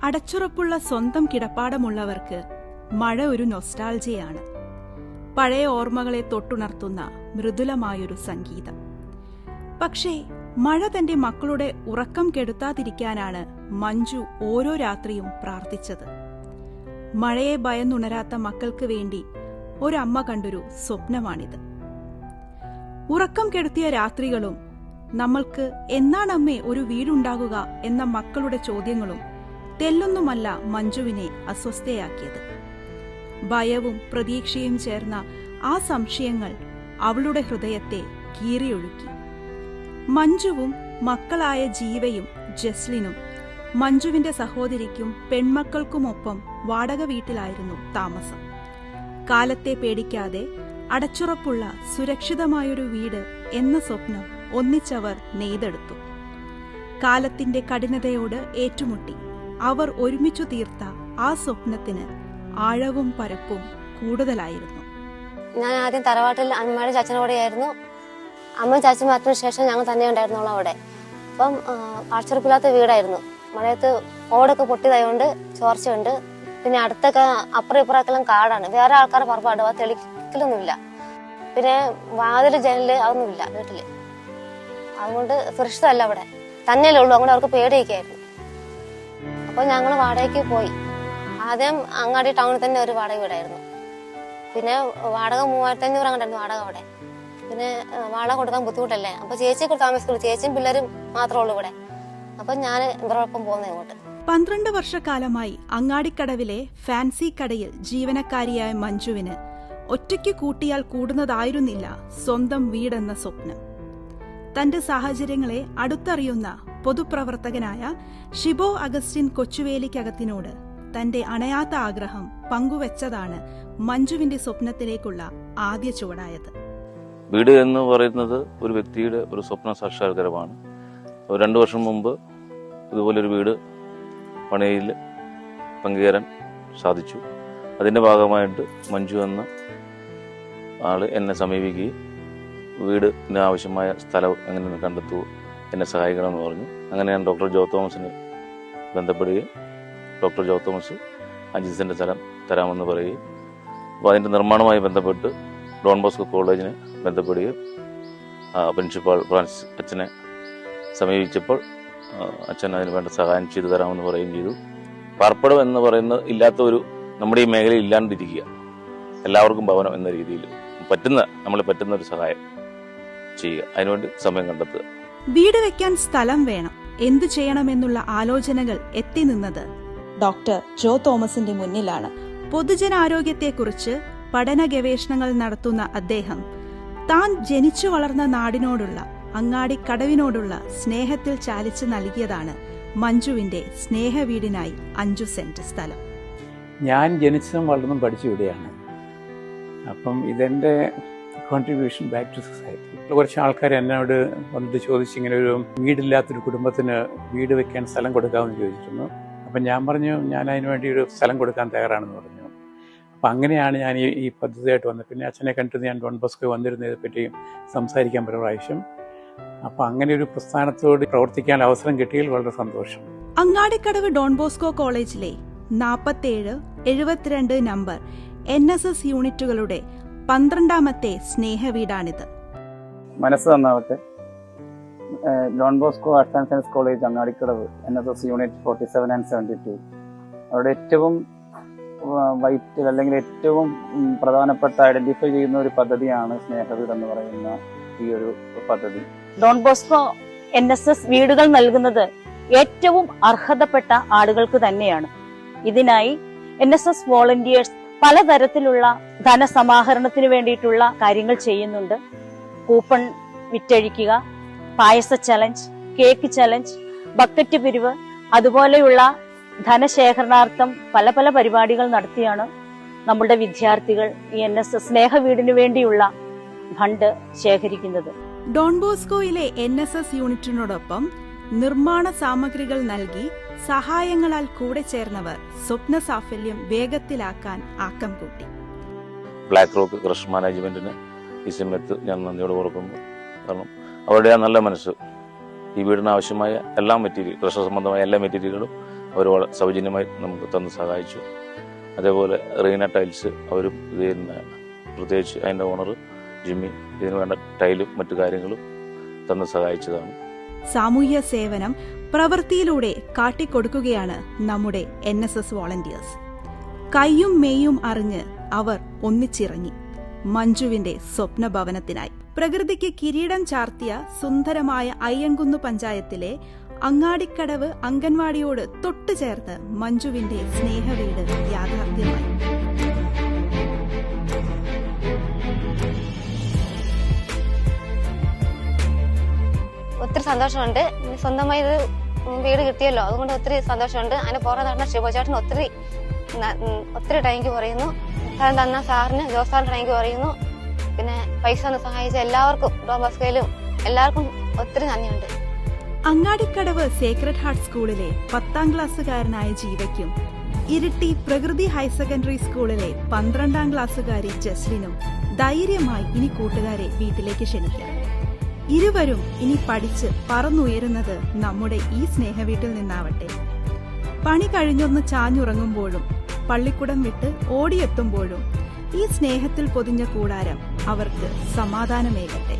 അടച്ചുറപ്പുള്ള സ്വന്തം കിടപ്പാടമുള്ളവർക്ക് മഴ ഒരു നൊസ്റ്റാൾജിയാണ്. പഴയ ഓർമ്മകളെ തൊട്ടുണർത്തുന്ന മൃദുലമായൊരു സംഗീതം. പക്ഷേ മഴ തന്റെ മക്കളുടെ ഉറക്കം കെടുത്താതിരിക്കാനാണ് മഞ്ജു ഓരോ രാത്രിയും പ്രാർത്ഥിച്ചത്. മഴയെ ഭയന്നുണരാത്ത മക്കൾക്ക് വേണ്ടി ഒരമ്മ കണ്ടൊരു സ്വപ്നമാണിത്. ഉറക്കം കെടുത്തിയ രാത്രികളും നമ്മൾക്ക് എന്നാണമ്മേ ഒരു വീടുണ്ടാകുക എന്ന മക്കളുടെ ചോദ്യങ്ങളും തെല്ലൊന്നുമല്ല മഞ്ജുവിനെ അസ്വസ്ഥയാക്കിയത്. ഭയവും പ്രതീക്ഷയും ചേർന്ന ആ സംശയങ്ങൾ അവളുടെ ഹൃദയത്തെ കീറിയൊഴുക്കി. മഞ്ജുവും മക്കളായ ജീവയും ജസ്ലിനും മഞ്ജുവിന്റെ സഹോദരിക്കും പെൺമക്കൾക്കുമൊപ്പം വാടക വീട്ടിലായിരുന്നു താമസം. കാലത്തെ പേടിക്കാതെ അടച്ചുറപ്പുള്ള സുരക്ഷിതമായൊരു വീട് എന്ന സ്വപ്നം ഒന്നിച്ചവർ നെയ്തെടുത്തു. കാലത്തിന്റെ കഠിനതയോട് ഏറ്റുമുട്ടി അവർ ഒരുമിച്ചു തീർത്ത ആ സ്വപ്നത്തിന് ആഴവും പരപ്പും കൂടുതലായിരുന്നു. ഞാൻ ആദ്യം തറവാട്ടിൽ അമ്മയുടെ ചാച്ചനോടെയായിരുന്നു. അമ്മ ചാച്ചൻ മരണത്തിന് ശേഷം ഞങ്ങൾ തന്നെ ഉണ്ടായിരുന്നുള്ളൂ അവിടെ. അപ്പം അടച്ചുറപ്പില്ലാത്ത വീടായിരുന്നു. മഴയത്ത് ഓടൊക്കെ പൊട്ടിയതായതുകൊണ്ട് ചോർച്ചയുണ്ട്. പിന്നെ അടുത്തൊക്കെ അപ്പുറം ഇപ്പുറക്കെല്ലാം കാടാണ്. വേറെ ആൾക്കാരെ പുറപ്പാടുക തെളിക്കലൊന്നുമില്ല. പിന്നെ വാതില് ജനല് അതൊന്നുമില്ല വീട്ടില്. അതുകൊണ്ട് സുരക്ഷിതമല്ല അവിടെ. തന്നെയല്ലേ ഉള്ളൂ. അങ്ങോട്ട് അവർക്ക് പേടിയൊക്കെയായിരുന്നു. അപ്പൊ ഞങ്ങൾ വാടകയ്ക്ക് പോയി. ആദ്യം അങ്ങാടി ടൗണിൽ തന്നെ ഒരു വാടക വീടായിരുന്നു. പിന്നെ വാടക 3500 അങ്ങോട്ടായിരുന്നു വാടക അവിടെ. പിന്നെ വാടക കൊടുക്കാൻ ബുദ്ധിമുട്ടല്ലേ. അപ്പൊ ചേച്ചിയെ കൂടെ താമസിക്കുള്ളൂ. ചേച്ചിയും പിള്ളേരും മാത്രമേ ഉള്ളൂ ഇവിടെ. അപ്പൊ ഞാൻ ഇവരോടൊപ്പം പോകുന്നത് ഇങ്ങോട്ട്. 12 വർഷക്കാലമായി അങ്ങാടിക്കടവിലെ ഫാൻസി കടയിൽ ജീവനക്കാരിയായ മഞ്ജുവിന് ഒറ്റയ്ക്ക് കൂട്ടിയാൽ കൂടുന്നതായിരുന്നില്ല സ്വന്തം വീടെന്ന സ്വപ്നം. തന്റെ സാഹചര്യങ്ങളെ അടുത്തറിയുന്ന പൊതുപ്രവർത്തകനായ ഷിബോ അഗസ്റ്റിൻ കൊച്ചുവേലിക്കകത്തിനോട് തന്റെ അണയാത്ത ആഗ്രഹം പങ്കുവെച്ചതാണ് മഞ്ജുവിന്റെ സ്വപ്നത്തിലേക്കുള്ള ആദ്യ ചുവടായത്. വീട് എന്ന് പറയുന്നത് ഒരു വ്യക്തിയുടെ ഒരു സ്വപ്ന സാക്ഷാത്കാരമാണ്. 2 വർഷം മുമ്പ് ഇതുപോലൊരു വീട് പണിയിൽ പങ്കുചേരാൻ സാധിച്ചു. അതിന്റെ ഭാഗമായിട്ട് മഞ്ജു എന്ന ആള് എന്നെ സമീപിക്കുകയും വീടിന് ആവശ്യമായ സ്ഥലം എങ്ങനെ കണ്ടെത്തുമോ എന്നെ സഹായിക്കണമെന്ന് പറഞ്ഞു. അങ്ങനെ ഞാൻ ഡോക്ടർ ജോ തോമസിനെ ബന്ധപ്പെടുകയും ഡോക്ടർ ജോ തോമസ് 5 സെന്റ് സ്ഥലം തരാമെന്ന് പറയുകയും അപ്പോൾ അതിൻ്റെ നിർമ്മാണവുമായി ബന്ധപ്പെട്ട് ഡോൺ ബോസ്കോ കോളേജിനെ ബന്ധപ്പെടുകയും പ്രിൻസിപ്പാൾ ഫ്രാൻസിസ് അച്ഛനെ സമീപിച്ചപ്പോൾ അച്ഛൻ അതിന് വേണ്ട സഹായം ചെയ്തു തരാമെന്ന് പറയുകയും ചെയ്തു. പാർപ്പിടം എന്ന് പറയുന്നത് ഇല്ലാത്ത ഒരു നമ്മുടെ ഈ മേഖലയിൽ ഇല്ലാണ്ടിരിക്കുക, എല്ലാവർക്കും ഭവനം എന്ന രീതിയിൽ നമ്മളെ പറ്റുന്ന ഒരു സഹായം ചെയ്യുക, അതിനുവേണ്ടി സമയം കണ്ടെത്തുക. വീട് വെക്കാൻ സ്ഥലം വേണം, എന്തു ചെയ്യണമെന്നുള്ള ആലോചനകൾ എത്തി നിന്നത് ഡോക്ടർ ജോ തോമസിന്റെ മുന്നിലാണ്. പൊതുജനാരോഗ്യത്തെക്കുറിച്ച് പഠന ഗവേഷണങ്ങൾ നടത്തുന്ന അദ്ദേഹം താൻ ജനിച്ചു വളർന്ന നാടിനോടുള്ള അങ്ങാടിക്കടവിനോടുള്ള സ്നേഹത്തിൽ ചാലിച്ച് നൽകിയതാണ് മഞ്ജുവിന്റെ സ്നേഹവീടിനായി 5 സെന്റ് സ്ഥലം. ഞാൻ ജനിച്ചതും വളർന്നും പഠിച്ചു ഇവിടെയാണ്. അപ്പം ഇതെന്റെ കോൺട്രിബ്യൂഷൻ ബാക്ക് ടു സൊസൈറ്റി. കുറച്ച് ആൾക്കാർ എന്നോട് വന്നിട്ട് ചോദിച്ചു, ഇങ്ങനെ ഒരു വീടില്ലാത്തൊരു കുടുംബത്തിന് വീട് വെക്കാൻ സ്ഥലം കൊടുക്കാമെന്ന് ചോദിച്ചിരുന്നു. അപ്പം ഞാൻ പറഞ്ഞു, ഞാൻ അതിന് വേണ്ടി ഒരു സ്ഥലം കൊടുക്കാൻ തയ്യാറാണെന്ന് പറഞ്ഞു. അപ്പം അങ്ങനെയാണ് ഞാൻ ഈ പദ്ധതിയായിട്ട് വന്നത്. പിന്നെ അച്ഛനെ കണ്ടിട്ട് ഞാൻ ഡോൺ ബോസ്കോ വന്നിരുന്നതിനെ പറ്റി സംസാരിക്കാൻ പല പ്രാവശ്യം. അപ്പം അങ്ങനെ ഒരു പ്രസ്ഥാനത്തോട് പ്രവർത്തിക്കാൻ അവസരം കിട്ടിയതിൽ വളരെ സന്തോഷം. അങ്ങാടിക്കടവ് ഡോൺ ബോസ്കോ കോളേജിലെ 47, 72 നമ്പർ NSS യൂണിറ്റുകളുടെ 12ാമത്തെ സ്നേഹവീടാണിത്. മനസ്സ് നന്നാവട്ടെ. Don Bosco arts and science college Angadikkadavu NSS unit 47 and 72. അവിടെ ഏറ്റവും വൈറ്റൽ അല്ലെങ്കിൽ ഏറ്റവും പ്രധാനപ്പെട്ട ഐഡന്റിഫൈ ചെയ്യുന്ന ഒരു പദ്ധതിയാണ് സ്നേഹവീട് എന്ന് പറയുന്ന ഈ ഒരു പദ്ധതി. ഡോൺ ബോസ്കോ NSS വീടുകൾ നൽകുന്നത് ഏറ്റവും അർഹതപ്പെട്ട ആളുകൾക്ക് തന്നെയാണ്. ഇതിനായി NSS വോളണ്ടിയേഴ്സ് പലതരത്തിലുള്ള ധനസമാഹരണത്തിന് വേണ്ടിയിട്ടുള്ള കാര്യങ്ങൾ ചെയ്യുന്നുണ്ട്. കൂപ്പൺ വിറ്റഴിക്കുക, പായസ ചലഞ്ച്, കേക്ക് ചലഞ്ച്, ബക്കറ്റ് പിരിവ്, അതുപോലെയുള്ള ധനശേഖരണാർത്ഥം പല പല പരിപാടികൾ നടത്തിയാണ് നമ്മളുടെ വിദ്യാർത്ഥികൾ ഈ NSS സ്നേഹവീടിനു വേണ്ടിയുള്ള ഫണ്ട് ശേഖരിക്കുന്നത്. ഡോൺ ബോസ്കോയിലെ NSS യൂണിറ്റിനോടൊപ്പം നിർമ്മാണ സാമഗ്രികൾ നൽകി സഹായങ്ങളാൽ കൂടെ ചേർന്നവർ സ്വപ്ന സാഫല്യം വേഗത്തിലാക്കാൻ ആക്കം കൂട്ടി. ബ്ലാക്ക് റോക്ക് ക്രഷ് മാനേജ്മെന്റിന് ഈ സമയത്ത് ഞാൻ നന്ദിയോട് ഓർക്കുന്നു. കാരണം അവരുടെ ആ നല്ല മനസ്സ് ഈ വീടിന് ആവശ്യമായ എല്ലാ മെറ്റീരിയൽ, ക്രഷർ സംബന്ധമായ എല്ലാ മെറ്റീരിയലുകളും അവർ സൗജന്യമായി നമുക്ക് തന്ന് സഹായിച്ചു. അതേപോലെ റീന ടൈൽസ് അവരും ഇതിന് പ്രത്യേകിച്ച് അതിൻ്റെ ഓണർ ജിമ്മി ഇതിനു വേണ്ട ടൈലും മറ്റു കാര്യങ്ങളും തന്ന് സഹായിച്ചതാണ്. സാമൂഹ്യ സേവനം പ്രവൃത്തിയിലൂടെ കാട്ടിക്കൊടുക്കുകയാണ് നമ്മുടെ NSS വോളണ്ടിയേഴ്സ്. കയ്യും മേയും അറിഞ്ഞ് അവർ ഒന്നിച്ചിറങ്ങി മഞ്ജുവിന്റെ സ്വപ്ന ഭവനത്തിനായി. പ്രകൃതിക്ക് കിരീടം ചാർത്തിയ സുന്ദരമായ അയ്യൻകുന്ന് പഞ്ചായത്തിലെ അങ്ങാടിക്കടവ് അംഗൻവാടിയോട് തൊട്ടുചേർന്ന് മഞ്ജുവിന്റെ സ്നേഹവീട് യാഥാർത്ഥ്യമായി. ഒത്തിരി സന്തോഷമുണ്ട്. സ്വന്തമായി ഇത് വീട് കിട്ടിയല്ലോ, അതുകൊണ്ട് ഒത്തിരി സന്തോഷമുണ്ട്. അതിന് പുറമെ നടന്ന ശിവചേട്ടന് ഒത്തിരി താങ്ക് യു പറയുന്നു. സ്ഥലം തന്ന സാറിന് ജോസാറിന് താങ്ക് യു പറയുന്നു. പിന്നെ പൈസ ഒന്ന് സഹായിച്ച എല്ലാവർക്കും ഡോൺ ബോസ്കോയിലും എല്ലാവർക്കും ഒത്തിരി നന്ദിയുണ്ട്. അങ്ങാടിക്കടവ് സേക്രഡ് ഹാർട്ട് സ്കൂളിലെ 10ാം ക്ലാസ്സുകാരനായ ജീവയ്ക്കും ഇരിട്ടി പ്രകൃതി ഹയർ സെക്കൻഡറി സ്കൂളിലെ 12ാം ക്ലാസ്സുകാരി ജസ്ലിനും ധൈര്യമായി ഇനി കൂട്ടുകാരെ വീട്ടിലേക്ക് ക്ഷണിക്കാം. ഇരുവരും ഇനി പഠിച്ച് പറന്നുയരുന്നത് നമ്മുടെ ഈ സ്നേഹവീട്ടിൽ നിന്നാവട്ടെ. പണി കഴിഞ്ഞൊന്ന് ചാഞ്ഞുറങ്ങുമ്പോഴും പള്ളിക്കുടം വിട്ട് ഓടിയെത്തുമ്പോഴും ഈ സ്നേഹത്തിൽ പൊതിഞ്ഞ കൂടാരം അവർക്ക് സമാധാനമേകട്ടെ.